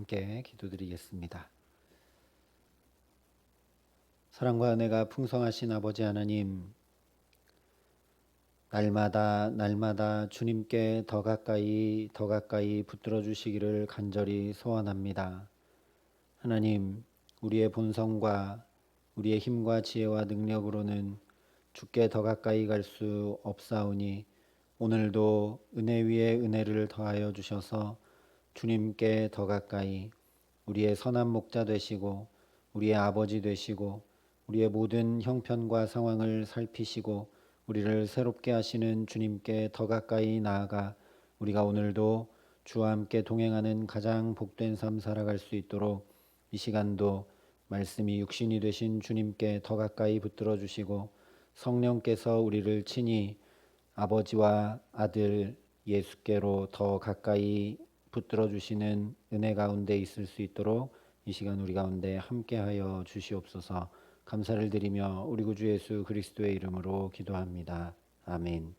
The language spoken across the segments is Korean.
함께 기도드리겠습니다. 사랑과 은혜가 풍성하신 아버지 하나님, 날마다 주님께 더 가까이 붙들어 주시기를 간절히 소원합니다. 하나님, 우리의 본성과 우리의 힘과 지혜와 능력으로는 주께 더 가까이 갈 수 없사오니 오늘도 은혜 위에 은혜를 더하여 주셔서 주님께 더 가까이 우리의 선한 목자 되시고 우리의 아버지 되시고 우리의 모든 형편과 상황을 살피시고 우리를 새롭게 하시는 주님께 더 가까이 나아가 우리가 오늘도 주와 함께 동행하는 가장 복된 삶 살아갈 수 있도록 이 시간도 말씀이 육신이 되신 주님께 더 가까이 붙들어 주시고 성령께서 우리를 친히 아버지와 아들 예수께로 더 가까이 붙들어 주시는 은혜 가운데 있을 수 있도록 이 시간 우리 가운데 함께하여 주시옵소서. 감사를 드리며 우리 구주 예수 그리스도의 이름으로 기도합니다. 아멘.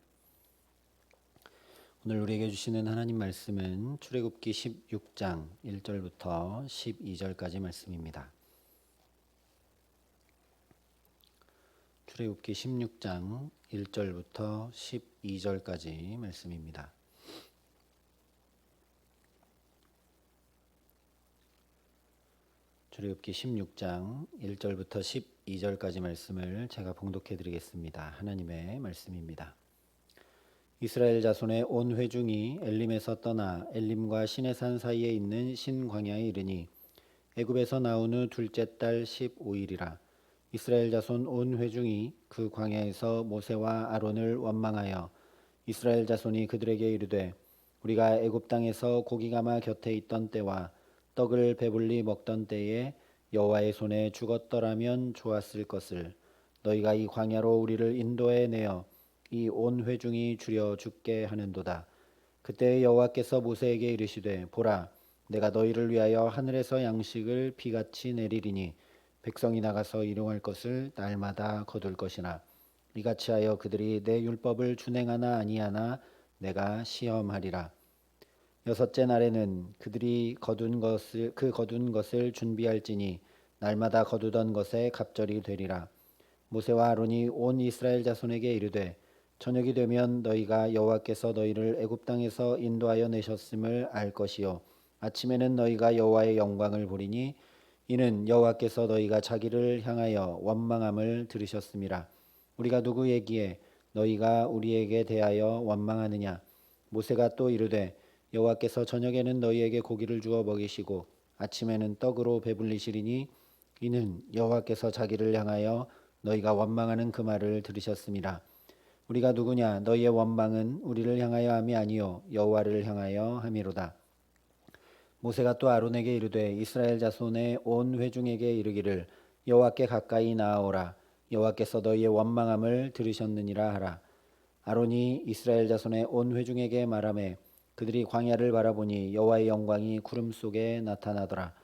오늘 우리에게 주시는 하나님 말씀은 출애굽기 16장 1절부터 12절까지 말씀입니다. 출애굽기 16장 1절부터 12절까지 말씀입니다. 출애굽기 16장 1절부터 12절까지 말씀을 제가 봉독해 드리겠습니다. 하나님의 말씀입니다. 이스라엘 자손의 온 회중이 엘림에서 떠나 엘림과 시내산 사이에 있는 신광야에 이르니 애굽에서 나온 후 둘째 달 15일이라. 이스라엘 자손 온 회중이 그 광야에서 모세와 아론을 원망하여 이스라엘 자손이 그들에게 이르되 우리가 애굽 땅에서 고기가마 곁에 있던 때와 떡을 배불리 먹던 때에 여호와의 손에 죽었더라면 좋았을 것을 너희가 이 광야로 우리를 인도해 내어 이 온 회중이 죽여 죽게 하는도다. 그때 여호와께서 모세에게 이르시되 보라, 내가 너희를 위하여 하늘에서 양식을 비같이 내리리니 백성이 나가서 일용할 것을 날마다 거둘 것이나 이같이 하여 그들이 내 율법을 준행하나 아니하나 내가 시험하리라. 여섯째 날에는 그들이 거둔 것을 준비할지니 날마다 거두던 것에 갑절이 되리라. 모세와 아론이 온 이스라엘 자손에게 이르되 저녁이 되면 너희가 여호와께서 너희를 애굽 땅에서 인도하여 내셨음을 알 것이요 아침에는 너희가 여호와의 영광을 보리니 이는 여호와께서 너희가 자기를 향하여 원망함을 들으셨음이라. 우리가 누구에게 너희가 우리에게 대하여 원망하느냐. 모세가 또 이르되 여호와께서 저녁에는 너희에게 고기를 주어 먹이시고 아침에는 떡으로 배불리시리니 이는 여호와께서 자기를 향하여 너희가 원망하는 그 말을 들으셨음이라. 우리가 누구냐. 너희의 원망은 우리를 향하여 함이 아니요 여호와를 향하여 함이로다. 모세가 또 아론에게 이르되 이스라엘 자손의 온 회중에게 이르기를 여호와께 가까이 나아오라. 여호와께서 너희의 원망함을 들으셨느니라 하라. 아론이 이스라엘 자손의 온 회중에게 말하매 그들이 광야를 바라보니 여호와의 영광이 구름 속에 나타나더라.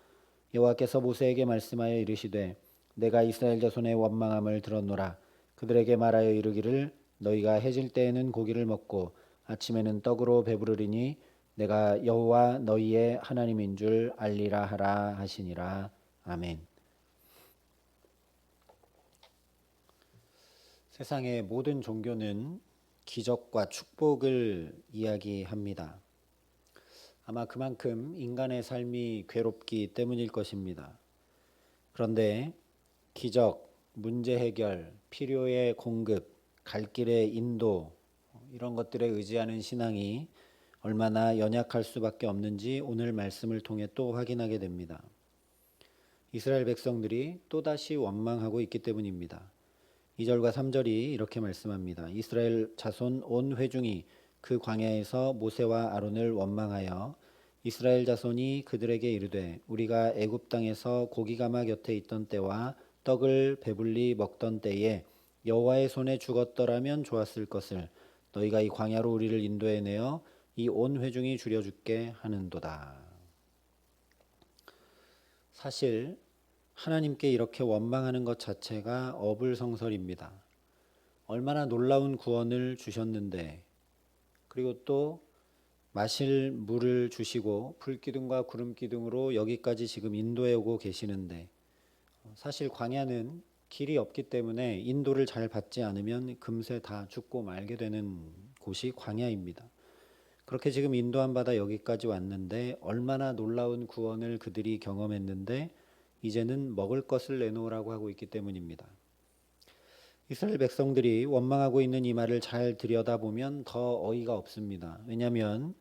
여호와께서 모세에게 말씀하여 이르시되 내가 이스라엘 자손의 원망함을 들었노라. 그들에게 말하여 이르기를 너희가 해질 때에는 고기를 먹고 아침에는 떡으로 배부르리니 내가 여호와 너희의 하나님인 줄 알리라 하라 하시니라. 아멘. 세상의 모든 종교는 기적과 축복을 이야기합니다. 아마 그만큼 인간의 삶이 괴롭기 때문일 것입니다. 그런데 기적, 문제 해결, 필요의 공급, 갈 길의 인도 이런 것들에 의지하는 신앙이 얼마나 연약할 수밖에 없는지 오늘 말씀을 통해 또 확인하게 됩니다. 이스라엘 백성들이 또다시 원망하고 있기 때문입니다. 2절과 3절이 이렇게 말씀합니다. 이스라엘 자손 온 회중이 그 광야에서 모세와 아론을 원망하여 이스라엘 자손이 그들에게 이르되 우리가 애굽 땅에서 고기가마 곁에 있던 때와 떡을 배불리 먹던 때에 여호와의 손에 죽었더라면 좋았을 것을 너희가 이 광야로 우리를 인도해 내어 이 온 회중이 죽여 죽게 하는도다. 사실 하나님께 이렇게 원망하는 것 자체가 어불성설입니다. 얼마나 놀라운 구원을 주셨는데, 그리고 또 마실 물을 주시고 불기둥과 구름기둥으로 여기까지 지금 인도해 오고 계시는데 사실 광야는 길이 없기 때문에 인도를 잘 받지 않으면 금세 다 죽고 말게 되는 곳이 광야입니다. 그렇게 지금 인도한 바다 여기까지 왔는데 얼마나 놀라운 구원을 그들이 경험했는데 이제는 먹을 것을 내놓으라고 하고 있기 때문입니다. 이스라엘 백성들이 원망하고 있는 이 말을 잘 들여다보면 더 어이가 없습니다. 왜냐하면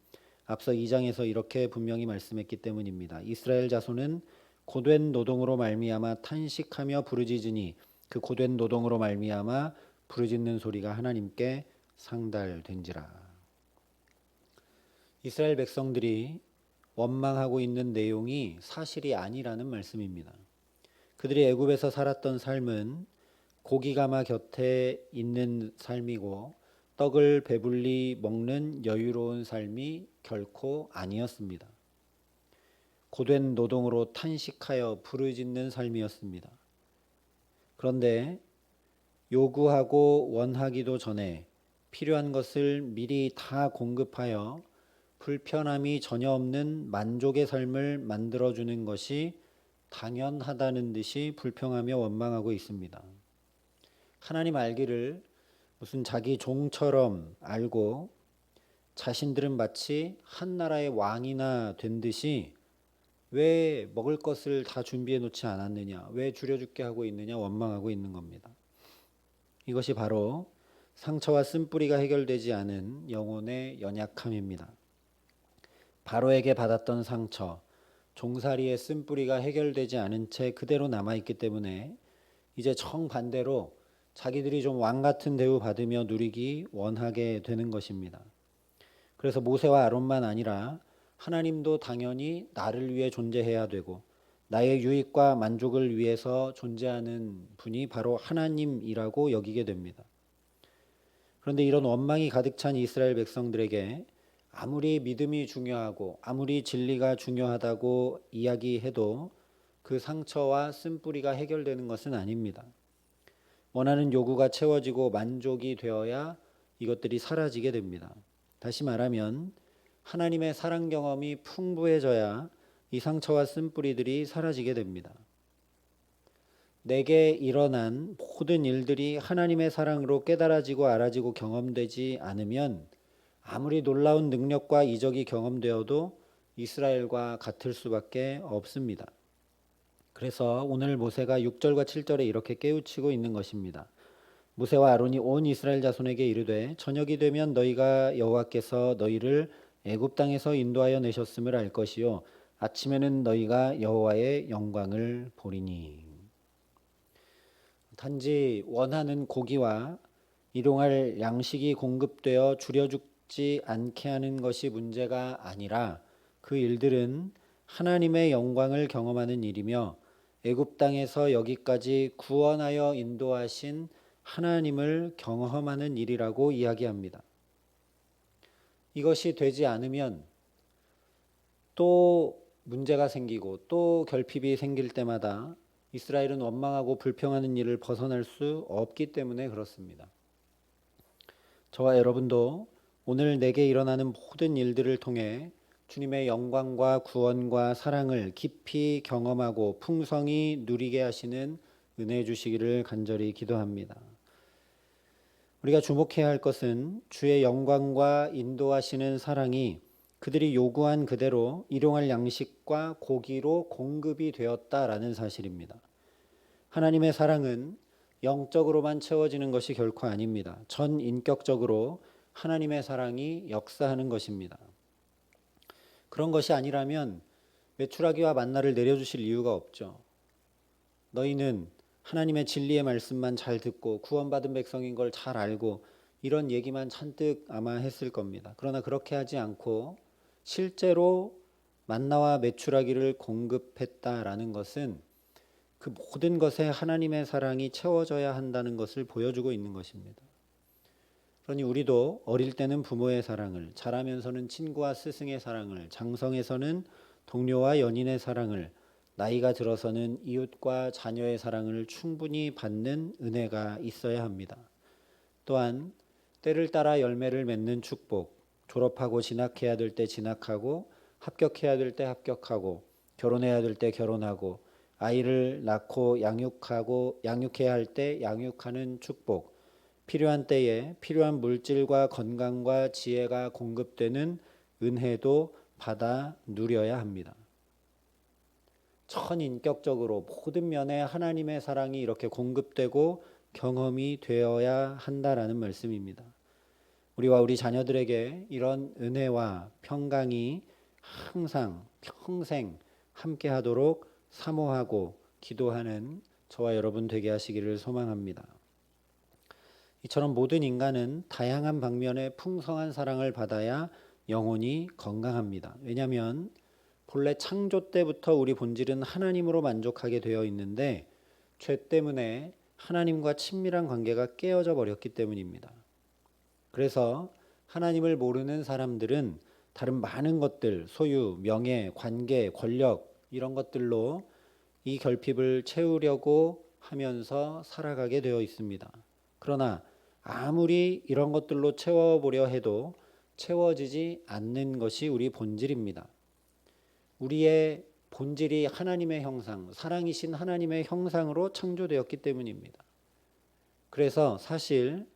앞서 2장에서 이렇게 분명히 말씀했기 때문입니다. 이스라엘 자손은 고된 노동으로 말미암아 탄식하며 부르짖으니 그 고된 노동으로 말미암아 부르짖는 소리가 하나님께 상달된지라. 이스라엘 백성들이 원망하고 있는 내용이 사실이 아니라는 말씀입니다. 그들이 애굽에서 살았던 삶은 고기가마 곁에 있는 삶이고 떡을 배불리 먹는 여유로운 삶이 결코 아니었습니다. 고된 노동으로 탄식하여 부르짖는 삶이었습니다. 그런데 요구하고 원하기도 전에 필요한 것을 미리 다 공급하여 불편함이 전혀 없는 만족의 삶을 만들어주는 것이 당연하다는 듯이 불평하며 원망하고 있습니다. 하나님 알기를 무슨 자기 종처럼 알고 자신들은 마치 한 나라의 왕이나 된 듯이 왜 먹을 것을 다 준비해 놓지 않았느냐, 왜 줄여 죽게 하고 있느냐 원망하고 있는 겁니다. 이것이 바로 상처와 쓴뿌리가 해결되지 않은 영혼의 연약함입니다. 바로에게 받았던 상처, 종살이의 쓴뿌리가 해결되지 않은 채 그대로 남아있기 때문에 이제 정반대로 자기들이 좀 왕 같은 대우 받으며 누리기 원하게 되는 것입니다. 그래서 모세와 아론만 아니라 하나님도 당연히 나를 위해 존재해야 되고 나의 유익과 만족을 위해서 존재하는 분이 바로 하나님이라고 여기게 됩니다. 그런데 이런 원망이 가득 찬 이스라엘 백성들에게 아무리 믿음이 중요하고 아무리 진리가 중요하다고 이야기해도 그 상처와 쓴뿌리가 해결되는 것은 아닙니다. 원하는 요구가 채워지고 만족이 되어야 이것들이 사라지게 됩니다. 다시 말하면 하나님의 사랑 경험이 풍부해져야 이 상처와 쓴뿌리들이 사라지게 됩니다. 내게 일어난 모든 일들이 하나님의 사랑으로 깨달아지고 알아지고 경험되지 않으면 아무리 놀라운 능력과 이적이 경험되어도 이스라엘과 같을 수밖에 없습니다. 그래서 오늘 모세가 6절과 7절에 이렇게 깨우치고 있는 것입니다. 모세와 아론이 온 이스라엘 자손에게 이르되 저녁이 되면 너희가 여호와께서 너희를 애굽 땅에서 인도하여 내셨음을 알 것이요 아침에는 너희가 여호와의 영광을 보리니. 단지 원하는 고기와 일용할 양식이 공급되어 줄여 죽지 않게 하는 것이 문제가 아니라 그 일들은 하나님의 영광을 경험하는 일이며 애굽 땅에서 여기까지 구원하여 인도하신 하나님을 경험하는 일이라고 이야기합니다. 이것이 되지 않으면 또 문제가 생기고 또 결핍이 생길 때마다 이스라엘은 원망하고 불평하는 일을 벗어날 수 없기 때문에 그렇습니다. 저와 여러분도 오늘 내게 일어나는 모든 일들을 통해 주님의 영광과 구원과 사랑을 깊이 경험하고 풍성히 누리게 하시는 은혜 주시기를 간절히 기도합니다. 우리가 주목해야 할 것은 주의 영광과 인도하시는 사랑이 그들이 요구한 그대로 일용할 양식과 고기로 공급이 되었다라는 사실입니다. 하나님의 사랑은 영적으로만 채워지는 것이 결코 아닙니다. 전 인격적으로 하나님의 사랑이 역사하는 것입니다. 그런 것이 아니라면 메추라기와 만나를 내려주실 이유가 없죠. 너희는 하나님의 진리의 말씀만 잘 듣고 구원받은 백성인 걸 잘 알고 이런 얘기만 잔뜩 아마 했을 겁니다. 그러나 그렇게 하지 않고 실제로 만나와 메추라기를 공급했다라는 것은 그 모든 것에 하나님의 사랑이 채워져야 한다는 것을 보여주고 있는 것입니다. 그러니 우리도 어릴 때는 부모의 사랑을, 자라면서는 친구와 스승의 사랑을, 장성에서는 동료와 연인의 사랑을, 나이가 들어서는 이웃과 자녀의 사랑을 충분히 받는 은혜가 있어야 합니다. 또한 때를 따라 열매를 맺는 축복, 졸업하고 진학해야 될 때 진학하고 합격해야 될 때 합격하고 결혼해야 될 때 결혼하고 아이를 낳고 양육하고 양육해야 할 때 양육하는 축복, 필요한 때에 필요한 물질과 건강과 지혜가 공급되는 은혜도 받아 누려야 합니다. 천인격적으로 모든 면에 하나님의 사랑이 이렇게 공급되고 경험이 되어야 한다라는 말씀입니다. 우리와 우리 자녀들에게 이런 은혜와 평강이 항상 평생 함께 하도록 사모하고 기도하는 저와 여러분 되게 하시기를 소망합니다. 이처럼 모든 인간은 다양한 방면의 풍성한 사랑을 받아야 영혼이 건강합니다. 왜냐하면 본래 창조 때부터 우리 본질은 하나님으로 만족하게 되어 있는데 죄 때문에 하나님과 친밀한 관계가 깨어져 버렸기 때문입니다. 그래서 하나님을 모르는 사람들은 다른 많은 것들, 소유, 명예, 관계, 권력 이런 것들로 이 결핍을 채우려고 하면서 살아가게 되어 있습니다. 그러나 아무리 이런 것들로 채워보려 해도 채워지지 않는 것이 우리 본질입니다. 우리의 본질이 하나님의 형상, 사랑이신 하나님의 형상으로 창조되었기 때문입니다. 그래서 사실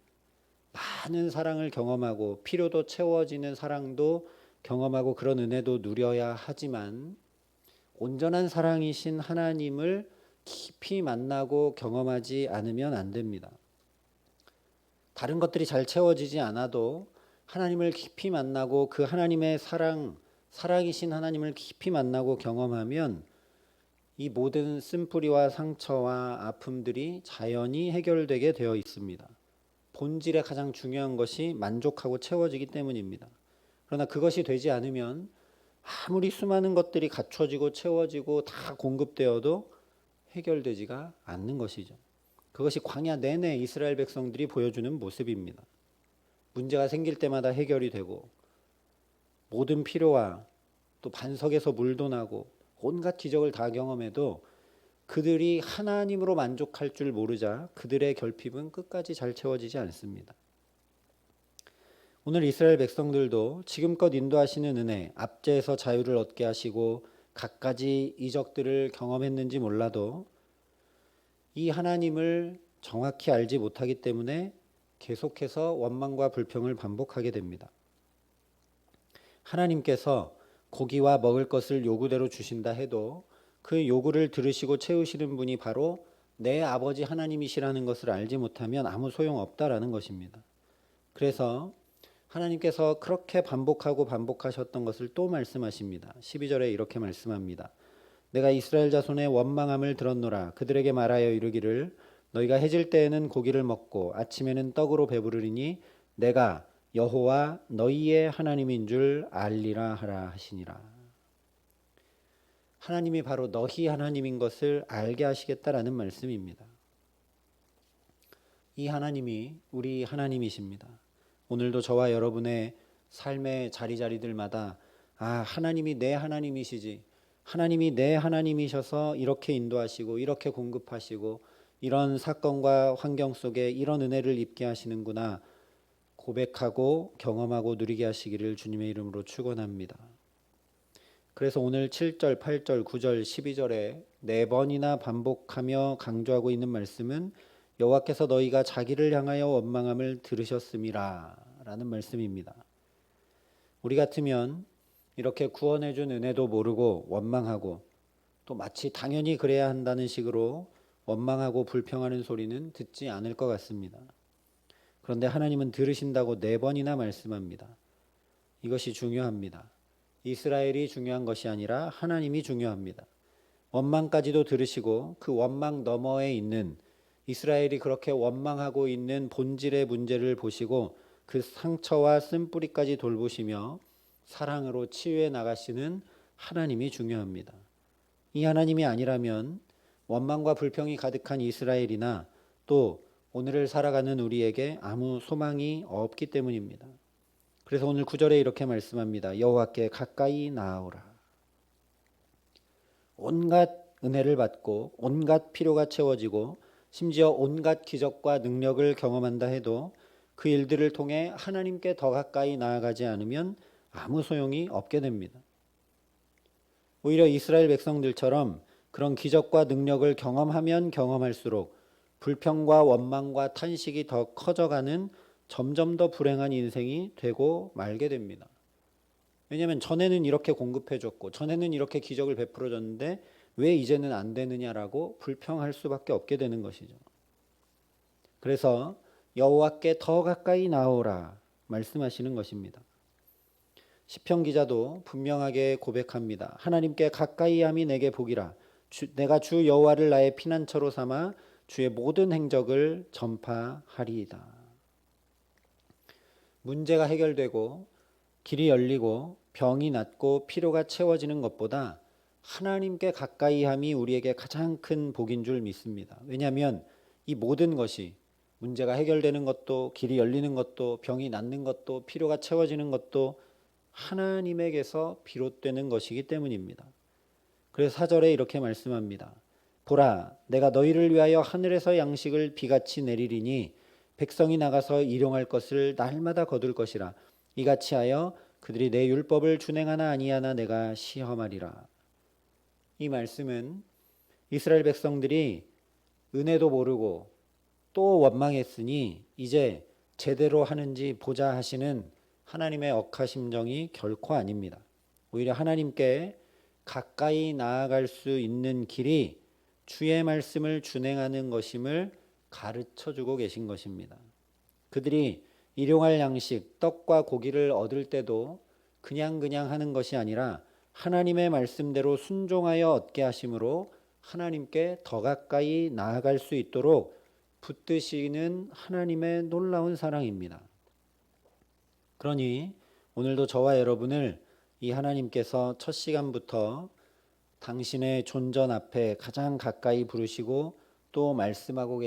많은 사랑을 경험하고 필요도 채워지는 사랑도 경험하고 그런 은혜도 누려야 하지만 온전한 사랑이신 하나님을 깊이 만나고 경험하지 않으면 안 됩니다. 다른 것들이 잘 채워지지 않아도 하나님을 깊이 만나고 그 하나님의 사랑이신 하나님을 깊이 만나고 경험하면 이 모든 쓴뿌리와 상처와 아픔들이 자연히 해결되게 되어 있습니다. 본질에 가장 중요한 것이 만족하고 채워지기 때문입니다. 그러나 그것이 되지 않으면 아무리 수많은 것들이 갖춰지고 채워지고 다 공급되어도 해결되지가 않는 것이죠. 그것이 광야 내내 이스라엘 백성들이 보여주는 모습입니다. 문제가 생길 때마다 해결이 되고 모든 필요와 또 반석에서 물도 나고 온갖 기적을 다 경험해도 그들이 하나님으로 만족할 줄 모르자 그들의 결핍은 끝까지 잘 채워지지 않습니다. 오늘 이스라엘 백성들도 지금껏 인도하시는 은혜, 압제에서 자유를 얻게 하시고 갖가지 이적들을 경험했는지 몰라도 이 하나님을 정확히 알지 못하기 때문에 계속해서 원망과 불평을 반복하게 됩니다. 하나님께서 고기와 먹을 것을 요구대로 주신다 해도 그 요구를 들으시고 채우시는 분이 바로 내 아버지 하나님이시라는 것을 알지 못하면 아무 소용없다라는 것입니다. 그래서 하나님께서 그렇게 반복하고 반복하셨던 것을 또 말씀하십니다. 12절에 이렇게 말씀합니다. 내가 이스라엘 자손의 원망함을 들었노라. 그들에게 말하여 이르기를 너희가 해질 때에는 고기를 먹고 아침에는 떡으로 배부르리니 내가 여호와 너희의 하나님인 줄 알리라 하라 하시니라. 하나님이 바로 너희 하나님인 것을 알게 하시겠다라는 말씀입니다. 이 하나님이 우리 하나님이십니다. 오늘도 저와 여러분의 삶의 자리자리들마다 하나님이 내 하나님이시지, 하나님이 내 하나님이셔서 이렇게 인도하시고 이렇게 공급하시고 이런 사건과 환경 속에 이런 은혜를 입게 하시는구나 고백하고 경험하고 누리게 하시기를 주님의 이름으로 축원합니다. 그래서 오늘 7절, 8절, 9절, 12절에 4번이나 반복하며 강조하고 있는 말씀은 여호와께서 너희가 자기를 향하여 원망함을 들으셨음이라 라는 말씀입니다. 우리 같으면 이렇게 구원해 준 은혜도 모르고 원망하고 또 마치 당연히 그래야 한다는 식으로 원망하고 불평하는 소리는 듣지 않을 것 같습니다. 그런데 하나님은 들으신다고 4번이나 말씀합니다. 이것이 중요합니다. 이스라엘이 중요한 것이 아니라 하나님이 중요합니다. 원망까지도 들으시고 그 원망 너머에 있는 이스라엘이 그렇게 원망하고 있는 본질의 문제를 보시고 그 상처와 쓴뿌리까지 돌보시며 사랑으로 치유해 나가시는 하나님이 중요합니다. 이 하나님이 아니라면 원망과 불평이 가득한 이스라엘이나 또 오늘을 살아가는 우리에게 아무 소망이 없기 때문입니다. 그래서 오늘 9절에 이렇게 말씀합니다. 여호와께 가까이 나아오라. 온갖 은혜를 받고 온갖 필요가 채워지고 심지어 온갖 기적과 능력을 경험한다 해도 그 일들을 통해 하나님께 더 가까이 나아가지 않으면 아무 소용이 없게 됩니다. 오히려 이스라엘 백성들처럼 그런 기적과 능력을 경험하면 경험할수록 불평과 원망과 탄식이 더 커져가는 점점 더 불행한 인생이 되고 말게 됩니다. 왜냐하면 전에는 이렇게 공급해줬고 전에는 이렇게 기적을 베풀어줬는데 왜 이제는 안 되느냐라고 불평할 수밖에 없게 되는 것이죠. 그래서 여호와께 더 가까이 나오라 말씀하시는 것입니다. 시편 기자도 분명하게 고백합니다. 하나님께 가까이 함이 내게 복이라. 내가 주 여호와를 나의 피난처로 삼아 주의 모든 행적을 전파하리이다. 문제가 해결되고 길이 열리고 병이 낫고 피로가 채워지는 것보다 하나님께 가까이 함이 우리에게 가장 큰 복인 줄 믿습니다. 왜냐하면 이 모든 것이 문제가 해결되는 것도 길이 열리는 것도 병이 낫는 것도 피로가 채워지는 것도 하나님에게서 비롯되는 것이기 때문입니다. 그래서 4절에 이렇게 말씀합니다. 보라, 내가 너희를 위하여 하늘에서 양식을 비같이 내리리니 백성이 나가서 일용할 것을 날마다 거둘 것이라. 이같이 하여 그들이 내 율법을 준행하나 아니하나 내가 시험하리라. 이 말씀은 이스라엘 백성들이 은혜도 모르고 또 원망했으니 이제 제대로 하는지 보자 하시는 하나님의 억하심정이 결코 아닙니다. 오히려 하나님께 가까이 나아갈 수 있는 길이 주의 말씀을 준행하는 것임을 가르쳐주고 계신 것입니다. 그들이 일용할 양식, 떡과 고기를 얻을 때도 그냥 하는 것이 아니라 하나님의 말씀대로 순종하여 얻게 하심으로 하나님께 더 가까이 나아갈 수 있도록 붙드시는 하나님의 놀라운 사랑입니다. 그러니 오늘도 저와 여러분을 이 하나님께서 첫 시간부터 당신의 존전 앞에 가장 가까이 부르시고 또 말씀하고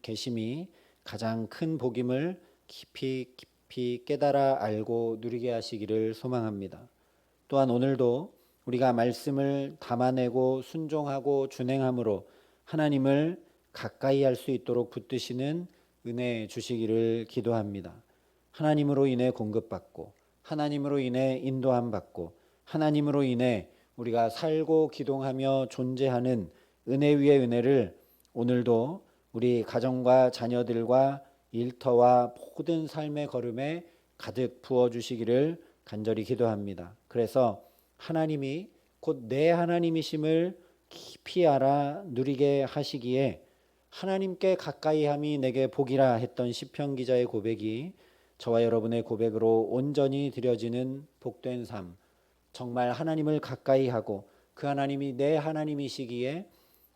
계심이 가장 큰 복임을 깊이 깨달아 알고 누리게 하시기를 소망합니다. 또한 오늘도 우리가 말씀을 담아내고 순종하고 준행함으로 하나님을 가까이 할 수 있도록 붙드시는 은혜 주시기를 기도합니다. 하나님으로 인해 공급받고 하나님으로 인해 인도함 받고 하나님으로 인해 우리가 살고 기동하며 존재하는 은혜 위의 은혜를 오늘도 우리 가정과 자녀들과 일터와 모든 삶의 걸음에 가득 부어주시기를 간절히 기도합니다. 그래서 하나님이 곧 내 하나님이심을 깊이 알아 누리게 하시기에 하나님께 가까이 함이 내게 복이라 했던 시편 기자의 고백이 저와 여러분의 고백으로 온전히 드려지는 복된 삶, 정말 하나님을 가까이 하고 그 하나님이 내 하나님이시기에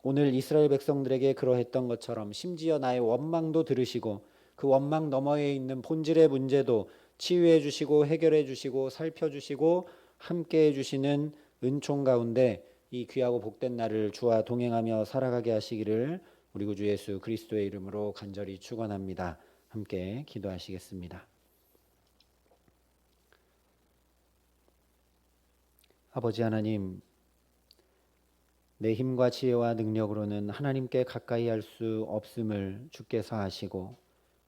오늘 이스라엘 백성들에게 그러했던 것처럼 심지어 나의 원망도 들으시고 그 원망 너머에 있는 본질의 문제도 치유해 주시고 해결해 주시고 살펴 주시고 함께 해 주시는 은총 가운데 이 귀하고 복된 날을 주와 동행하며 살아가게 하시기를 우리 구주 예수 그리스도의 이름으로 간절히 축원합니다. 함께 기도하시겠습니다. 아버지 하나님, 내 힘과 지혜와 능력으로는 하나님께 가까이 할 수 없음을 주께서 아시고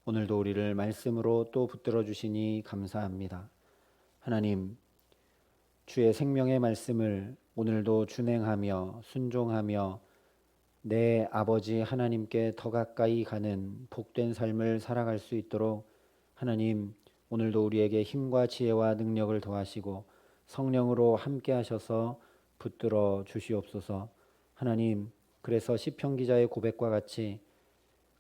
오늘도 우리를 말씀으로 또 붙들어 주시니 감사합니다. 하나님, 주의 생명의 말씀을 오늘도 준행하며 순종하며 내 아버지 하나님께 더 가까이 가는 복된 삶을 살아갈 수 있도록 하나님, 오늘도 우리에게 힘과 지혜와 능력을 더하시고 성령으로 함께 하셔서 붙들어 주시옵소서. 하나님, 그래서 시편 기자의 고백과 같이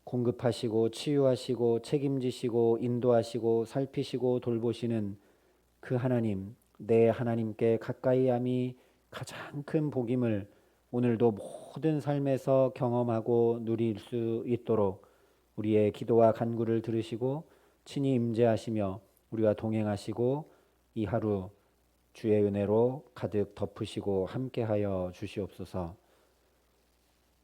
공급하시고 치유하시고 책임지시고 인도하시고 살피시고 돌보시는 그 하나님, 내 하나님께 가까이 함이 가장 큰 복임을 오늘도 모든 삶에서 경험하고 누릴 수 있도록 우리의 기도와 간구를 들으시고 친히 임재하시며 우리와 동행하시고 이 하루 주의 은혜로 가득 덮으시고 함께하여 주시옵소서.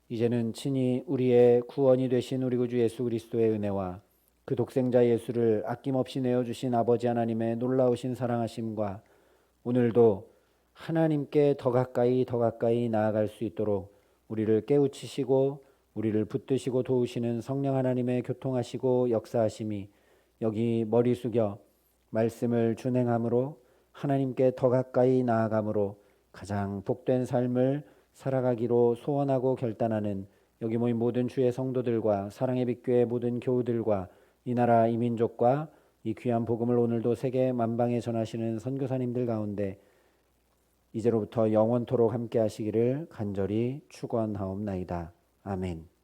이제는 친히 우리의 구원이 되신 우리 구주 예수 그리스도의 은혜와 그 독생자 예수를 아낌없이 내어주신 아버지 하나님의 놀라우신 사랑하심과 오늘도 하나님께 더 가까이 나아갈 수 있도록 우리를 깨우치시고 우리를 붙드시고 도우시는 성령 하나님의 교통하시고 역사하심이 여기 머리 숙여 말씀을 준행함으로 하나님께 더 가까이 나아감으로 가장 복된 삶을 살아가기로 소원하고 결단하는 여기 모인 모든 주의 성도들과 사랑의 빛교회 모든 교우들과 이 나라 이 민족과 이 귀한 복음을 오늘도 세계 만방에 전하시는 선교사님들 가운데 이제로부터 영원토록 함께 하시기를 간절히 축원하옵나이다. 아멘.